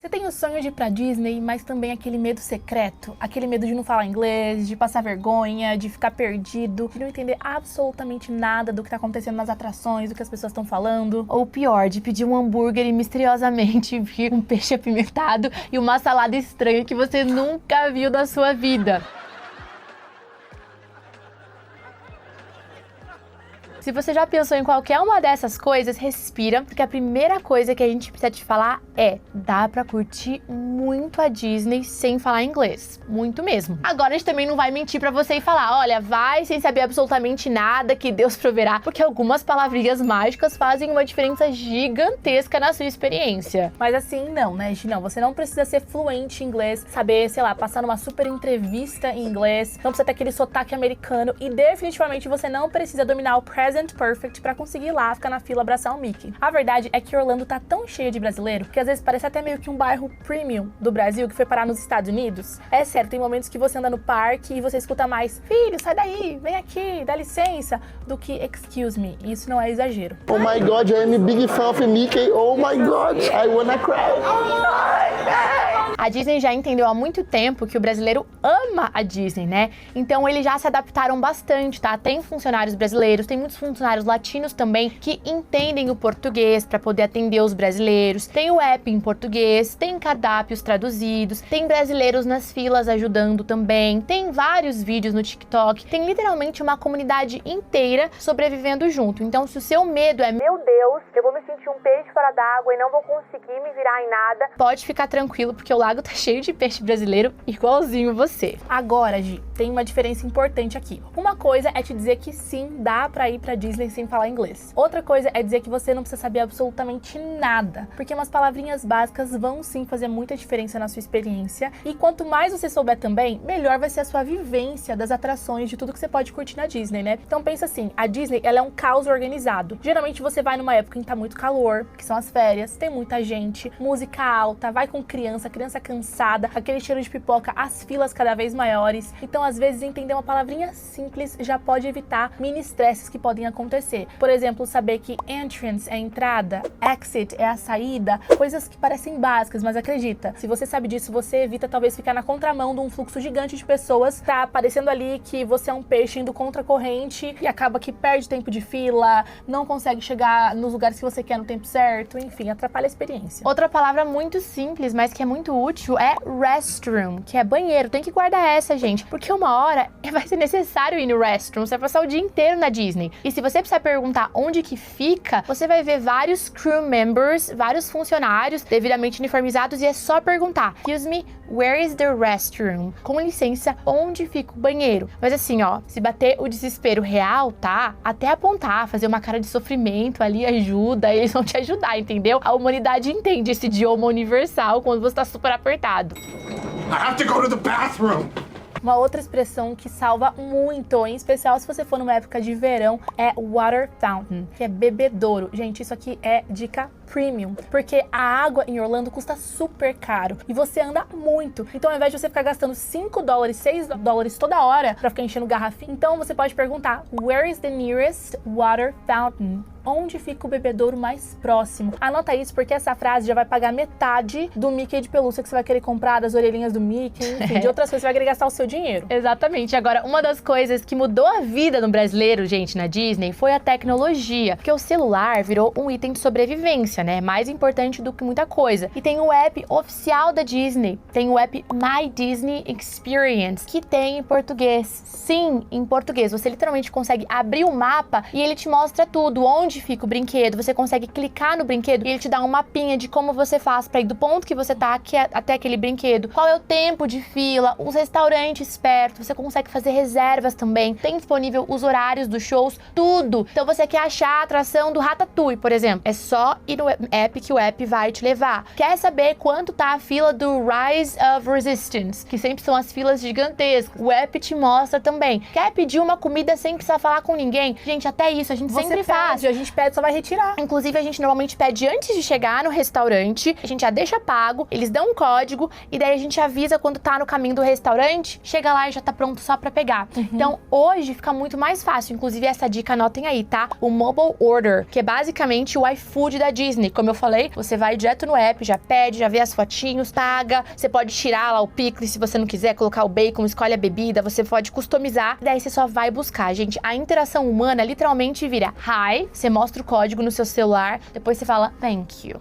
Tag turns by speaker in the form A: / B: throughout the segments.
A: Você tem o sonho de ir pra Disney, mas também aquele medo secreto, aquele medo de não falar inglês, de passar vergonha, de ficar perdido, de não entender absolutamente nada do que tá acontecendo nas atrações, do que as pessoas estão falando.
B: Ou pior, de pedir um hambúrguer e misteriosamente vir um peixe apimentado e uma salada estranha que você nunca viu na sua vida. Se você já pensou em qualquer uma dessas coisas, respira, porque a primeira coisa que a gente precisa te falar é: dá pra curtir muito a Disney sem falar inglês. Muito mesmo. Agora a gente também não vai mentir pra você e falar: olha, vai sem saber absolutamente nada, que Deus proverá, porque algumas palavrinhas mágicas fazem uma diferença gigantesca na sua experiência.
A: Mas assim, não, né, gente? Não, você não precisa ser fluente em inglês, saber, sei lá, passar numa super entrevista em inglês, não precisa ter aquele sotaque americano e definitivamente você não precisa dominar o present perfect pra conseguir ir lá, ficar na fila, abraçar o Mickey. A verdade é que Orlando tá tão cheia de brasileiro que às vezes parece até meio que um bairro premium do Brasil que foi parar nos Estados Unidos. É sério, tem momentos que você anda no parque e você escuta mais: filho, sai daí, vem aqui, dá licença, do que excuse me. E isso não é exagero.
C: Oh my God, I'm a big fan of Mickey. Oh my God, I wanna cry.
B: A Disney já entendeu há muito tempo que o brasileiro ama a Disney, né? Então eles já se adaptaram bastante, tá? Tem funcionários brasileiros, tem muitos funcionários latinos também que entendem o português para poder atender os brasileiros. Tem o app em português, tem cardápios traduzidos, tem brasileiros nas filas ajudando também, tem vários vídeos no TikTok, tem literalmente uma comunidade inteira sobrevivendo junto. Então se o seu medo é: meu Deus, eu vou me sentir um peixe fora d'água e não vou conseguir me virar em nada, pode ficar tranquilo, porque o lago tá cheio de peixe brasileiro igualzinho você.
A: Agora, Gi, tem uma diferença importante aqui. Uma coisa é te dizer que sim, dá pra ir pra Disney sem falar inglês. Outra coisa é dizer que você não precisa saber absolutamente nada, porque umas palavrinhas básicas vão sim fazer muita diferença na sua experiência, e quanto mais você souber também, melhor vai ser a sua vivência das atrações, de tudo que você pode curtir na Disney, né? Então pensa assim, a Disney, ela é um caos organizado. Geralmente você vai numa época em que tá muito calor, que são as férias, tem muita gente, música alta, vai com criança cansada, aquele cheiro de pipoca, as filas cada vez maiores. Então, às vezes, entender uma palavrinha simples já pode evitar mini estresses que podem acontecer. Por exemplo, saber que entrance é a entrada, exit é a saída, coisas que parecem básicas, mas acredita, se você sabe disso, você evita talvez ficar na contramão de um fluxo gigante de pessoas, tá parecendo ali que você é um peixe indo contra a corrente e acaba que perde tempo de fila, não consegue chegar nos lugares que você quer no tempo certo, enfim, atrapalha a experiência.
B: Outra palavra muito simples, mas que é muito útil, é restroom, que é banheiro. Tem que guardar essa, gente, porque uma hora vai ser necessário ir no restroom. Você vai passar o dia inteiro na Disney. E se você precisar perguntar onde que fica, você vai ver vários crew members, vários funcionários devidamente uniformizados, e é só perguntar: excuse me, where is the restroom? Com licença, onde fica o banheiro? Mas assim, ó, se bater o desespero real, tá? Até apontar, fazer uma cara de sofrimento ali ajuda, eles vão te ajudar, entendeu? A humanidade entende esse idioma universal quando você tá super apertado.
D: I have to go to the bathroom.
A: Uma outra expressão que salva muito, em especial se você for numa época de verão, é water fountain, que é bebedouro. Gente, isso aqui é dica premium, porque a água em Orlando custa super caro e você anda muito. Então, ao invés de você ficar gastando $5, $6 toda hora pra ficar enchendo garrafinha, então você pode perguntar: where is the nearest water fountain? Onde fica o bebedouro mais próximo? Anota isso, porque essa frase já vai pagar metade do Mickey de pelúcia que você vai querer comprar, das orelhinhas do Mickey, enfim, de outras coisas, você vai querer gastar o seu dinheiro.
B: Exatamente. Agora, uma das coisas que mudou a vida no brasileiro, gente, na Disney, foi a tecnologia, porque o celular virou um item de sobrevivência, né? Mais importante do que muita coisa. E tem o app oficial da Disney, tem o app My Disney Experience, que tem em português. Sim, em português. Você literalmente consegue abrir o mapa e ele te mostra tudo, onde fica o brinquedo, você consegue clicar no brinquedo e ele te dá um mapinha de como você faz pra ir do ponto que você tá até aquele brinquedo, qual é o tempo de fila, os restaurantes perto, você consegue fazer reservas também, tem disponível os horários dos shows, tudo. Então você quer achar a atração do Ratatouille, por exemplo, é só ir no app que o app vai te levar. Quer saber quanto tá a fila do Rise of Resistance, que sempre são as filas gigantescas, o app te mostra também. Quer pedir uma comida sem precisar falar com ninguém? Gente, até isso a gente sempre faz.
A: A gente pede, só vai retirar.
B: Inclusive, a gente normalmente pede antes de chegar no restaurante, a gente já deixa pago, eles dão um código e daí a gente avisa quando tá no caminho do restaurante, chega lá e já tá pronto só pra pegar. Então, hoje fica muito mais fácil. Inclusive, essa dica anotem aí, tá? O Mobile Order, que é basicamente o iFood da Disney. Disney, como eu falei, você vai direto no app, já pede, já vê as fotinhos, paga. Você pode tirar lá o picles se você não quiser, colocar o bacon, escolhe a bebida, você pode customizar. Daí você só vai buscar, gente. A interação humana literalmente vira hi, você mostra o código no seu celular, depois você fala thank you.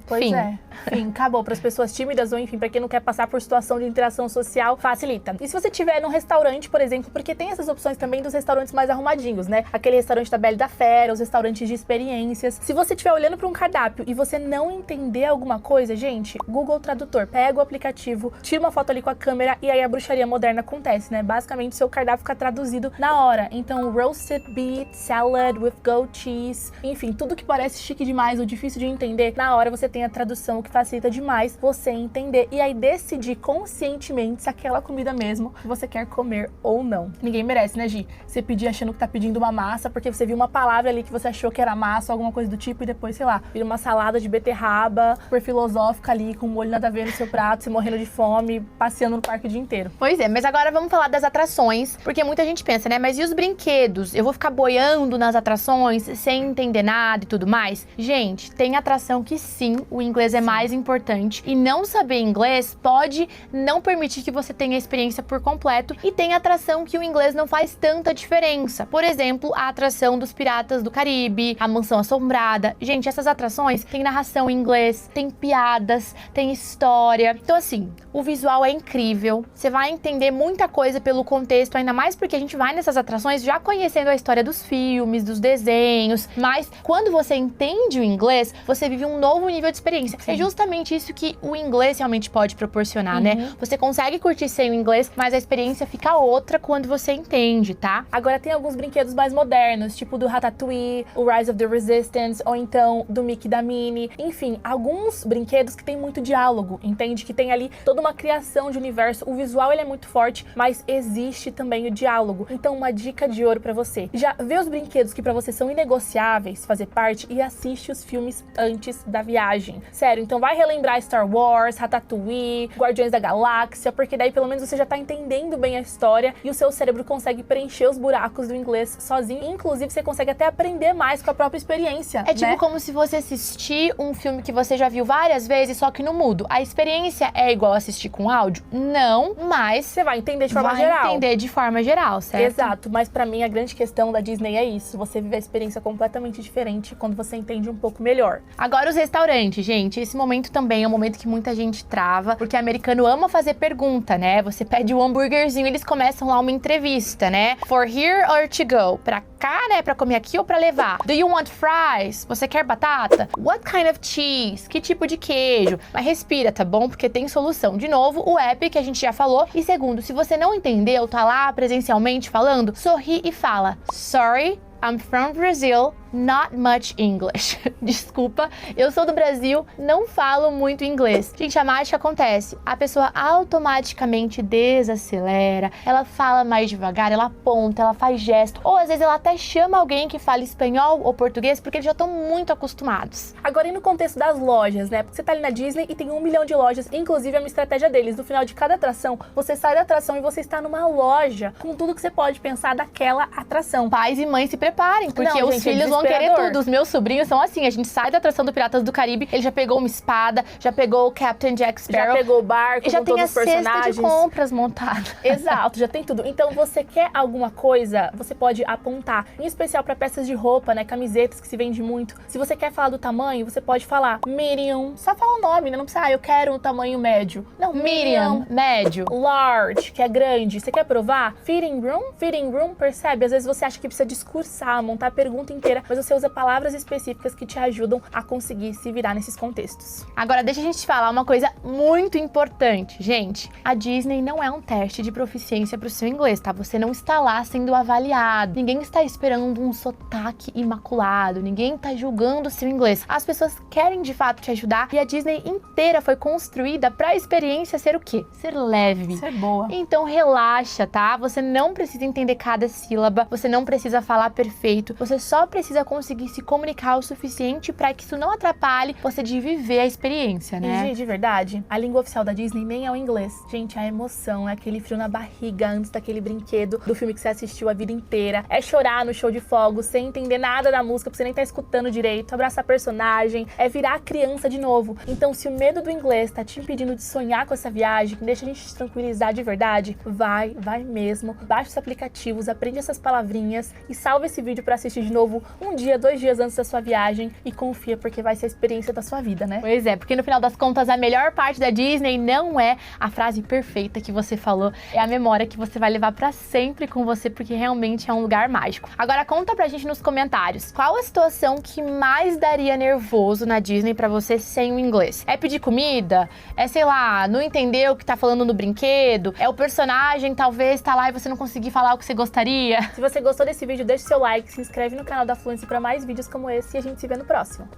A: Pois é. Enfim, acabou. Para as pessoas tímidas ou, enfim, para quem não quer passar por situação de interação social, facilita. E se você estiver num restaurante, por exemplo, porque tem essas opções também dos restaurantes mais arrumadinhos, né? Aquele restaurante da Bela e da Fera, os restaurantes de experiências. Se você estiver olhando para um cardápio e você não entender alguma coisa, gente, Google Tradutor. Pega o aplicativo, tira uma foto ali com a câmera e aí a bruxaria moderna acontece, né? Basicamente, seu cardápio fica traduzido na hora. Então, roasted beet, salad with goat cheese, enfim, tudo que parece chique demais ou difícil de entender, na hora você tem a tradução, o que facilita demais você entender e aí decidir conscientemente se aquela comida mesmo você quer comer ou não. Ninguém merece, né, Gi? Você pedir achando que tá pedindo uma massa porque você viu uma palavra ali que você achou que era massa ou alguma coisa do tipo e depois, sei lá, vira uma salada de beterraba super filosófica ali, com um molho nada a ver no seu prato, você morrendo de fome, passeando no parque o dia inteiro.
B: Pois é, mas agora vamos falar das atrações, porque muita gente pensa, né, mas e os brinquedos? Eu vou ficar boiando nas atrações sem entender nada e tudo mais? Gente, tem atração que sim, o inglês é mais importante e não saber inglês pode não permitir que você tenha a experiência por completo e tem atração que o inglês não faz tanta diferença. Por exemplo, a atração dos Piratas do Caribe, a Mansão Assombrada. Gente, essas atrações têm narração em inglês, tem piadas, tem história. Então assim, o visual é incrível, você vai entender muita coisa pelo contexto, ainda mais porque a gente vai nessas atrações já conhecendo a história dos filmes, dos desenhos, mas quando você entende o inglês, você vive um novo nível de experiência. Sim. É justamente isso que o inglês realmente pode proporcionar, né? Você consegue curtir sem o inglês, mas a experiência fica outra quando você entende, tá?
A: Agora tem alguns brinquedos mais modernos, tipo do Ratatouille, o Rise of the Resistance, ou então do Mickey e da Minnie. Enfim, alguns brinquedos que tem muito diálogo, entende? Que tem ali toda uma criação de universo. O visual, ele é muito forte, mas existe também o diálogo. Então, uma dica de ouro pra você. Já vê os brinquedos que pra você são inegociáveis fazer parte e assiste os filmes antes da viagem. Sério, então vai relembrar Star Wars, Ratatouille, Guardiões da Galáxia, porque daí pelo menos você já tá entendendo bem a história e o seu cérebro consegue preencher os buracos do inglês sozinho. Inclusive, você consegue até aprender mais com a própria experiência,
B: É tipo
A: né?
B: como se você assistir um filme que você já viu várias vezes, só que no mudo. A experiência é igual assistir com áudio? Não, mas
A: Você vai entender de forma
B: vai
A: geral.
B: entender de forma geral, certo?
A: Exato, mas pra mim a grande questão da Disney é isso. Você vive a experiência completamente diferente quando você entende um pouco melhor.
B: Agora os restaurantes, gente, esse momento também é um momento que muita gente trava, porque americano ama fazer pergunta, né? Você pede um hambúrguerzinho, eles começam lá uma entrevista, né? For here or to go? Pra cá, né? Pra comer aqui ou pra levar? Do you want fries? Você quer batata? What kind of cheese? Que tipo de queijo? Mas respira, tá bom? Porque tem solução. De novo, o app que a gente já falou. E segundo, se você não entendeu, tá lá presencialmente falando, sorri e fala, sorry, I'm from Brazil, not much English. Desculpa, eu sou do Brasil, não falo muito inglês. Gente, a mágica acontece. A pessoa automaticamente desacelera, ela fala mais devagar, ela aponta, ela faz gesto, ou às vezes ela até chama alguém que fala espanhol ou português, porque eles já estão muito acostumados.
A: Agora, e no contexto das lojas, né? Porque você tá ali na Disney e tem 1 milhão de lojas, inclusive é uma estratégia deles. No final de cada atração, você sai da atração e você está numa loja com tudo que você pode pensar daquela atração.
B: Pais e mães se preparem, porque
A: Não,
B: os
A: gente, é
B: filhos vão querer
A: desesperador.
B: tudo. Os meus sobrinhos são assim, a gente sai da atração do Piratas do Caribe, ele já pegou uma espada, já pegou o Captain Jack
A: Já
B: Sparrow,
A: pegou o barco
B: e já
A: com
B: tem
A: todos
B: a
A: os
B: cesta
A: personagens.
B: de compras montada.
A: Exato, já tem tudo. Então, você quer alguma coisa, você pode apontar. Em especial para peças de roupa, né? Camisetas que se vende muito. Se você quer falar do tamanho, você pode falar medium. Só falar o nome, né? Não precisa, eu quero um tamanho médio. Não,
B: Medium, médio.
A: Large, que é grande. Você quer provar? Fitting room? Fitting room, percebe? Às vezes você acha que precisa discursar, montar a pergunta inteira, mas você usa palavras específicas que te ajudam a conseguir se virar nesses contextos.
B: Agora, deixa a gente te falar uma coisa muito importante. Gente, a Disney não é um teste de proficiência pro seu inglês, tá? Você não está lá sendo avaliado. Ninguém está esperando um sotaque imaculado. Ninguém tá julgando o seu inglês. As pessoas querem, de fato, te ajudar. E a Disney inteira foi construída pra experiência ser o quê? Ser leve.
A: Ser boa.
B: Então, relaxa, tá? Você não precisa entender cada sílaba. Você não precisa falar perfeito. Você só precisa precisa conseguir se comunicar o suficiente para que isso não atrapalhe você de viver a experiência, né?
A: E de verdade, a língua oficial da Disney nem é o inglês. Gente, a emoção é aquele frio na barriga antes daquele brinquedo do filme que você assistiu a vida inteira. É chorar no show de fogos sem entender nada da música, porque você nem tá escutando direito, abraçar personagem, é virar criança de novo. Então, se o medo do inglês tá te impedindo de sonhar com essa viagem, que deixa a gente te tranquilizar de verdade, vai mesmo. Baixa os aplicativos, aprende essas palavrinhas e salva esse vídeo pra assistir de novo 1 dia, 2 dias antes da sua viagem e confia, porque vai ser a experiência da sua vida, né?
B: Pois é, porque no final das contas a melhor parte da Disney não é a frase perfeita que você falou, é a memória que você vai levar pra sempre com você, porque realmente é um lugar mágico. Agora conta pra gente nos comentários, qual a situação que mais daria nervoso na Disney pra você sem o inglês? É pedir comida? É, sei lá, não entender o que tá falando no brinquedo? É o personagem talvez tá lá e você não conseguir falar o que você gostaria?
A: Se você gostou desse vídeo, deixe seu like, se inscreve no canal da Fluency para mais vídeos como esse e a gente se vê no próximo.